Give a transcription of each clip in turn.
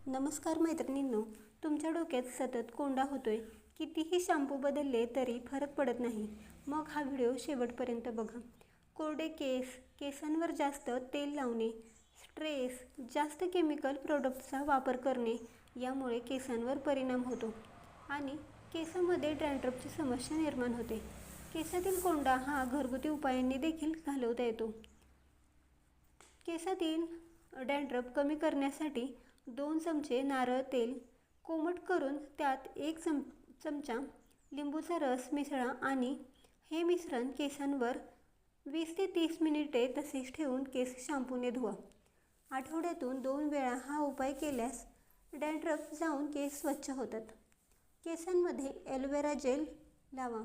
नमस्कार मैत्रिणींनो, तुमच्या डोक्यात सतत कोंडा होतोय. कितीही शॅम्पू बदलले तरी फरक पडत नाही. मग हा व्हिडिओ शेवटपर्यंत बघा. कोरडे केस, केसांवर जास्त तेल लावणे, स्ट्रेस, जास्त केमिकल प्रोडक्ट्सचा वापर करणे यामुळे केसांवर परिणाम होतो आणि केसांमध्ये डॅन्ड्रफची समस्या निर्माण होते. केसातील कोंडा हा घरगुती उपायांनी देखील घालवता येतो. केसातील डॅन्ड्रफ कमी करण्यासाठी 2 चमचे नारळ तेल कोमट करून त्यात 1 चमचा लिंबूचा रस मिसळा आणि हे मिश्रण केसांवर 20 ते 30 मिनिटे तसेच ठेवून केस शॅम्पूने धुवा. आठवड्यातून 2 वेळा हा उपाय केल्यास डॅन्ड्रफ जाऊन केस स्वच्छ होतात. केसांमध्ये ॲलोवेरा जेल लावा.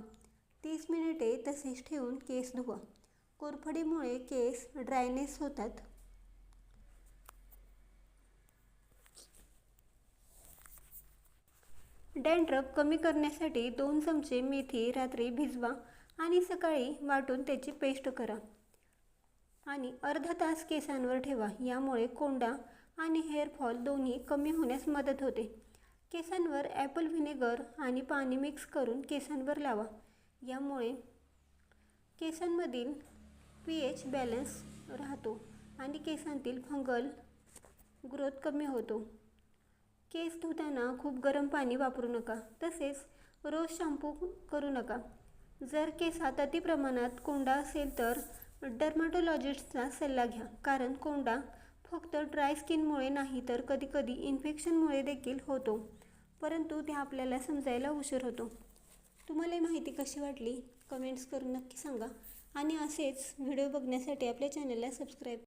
30 मिनिटे तसेच ठेवून केस धुवा. कोरफडीमुळे केस ड्रायनेस होतात. डॅन्ड्रफ कमी करण्यासाठी 2 चमचे मेथी रात्री भिजवा आणि सकाळी वाटून त्याची पेस्ट करा आणि अर्धा तास केसांवर ठेवा. यामुळे कोंडा आणि हेअरफॉल दोन्ही कमी होण्यास मदत होते. केसांवर ॲपल व्हिनेगर आणि पाणी मिक्स करून केसांवर लावा. यामुळे केसांमधील pH बॅलन्स राहतो आणि केसांतील फंगल ग्रोथ कमी होतो. केस धुताना खूप गरम पाणी वापरू नका. तसेच रोज शॅम्पू करू नका. जर केसात अति प्रमाणात कोंडा असेल तर डर्माटोलॉजिस्टचा सल्ला घ्या, कारण कोंडा फक्त ड्राय स्किनमुळे नाही तर कधीकधी इन्फेक्शनमुळे देखील होतो, परंतु ते आपल्याला समजायला उशीर होतो. तुम्हाला ही माहिती कशी वाटली कमेंट्स करून नक्की सांगा आणि असेच व्हिडिओ बघण्यासाठी आपल्या चॅनलला सबस्क्राईब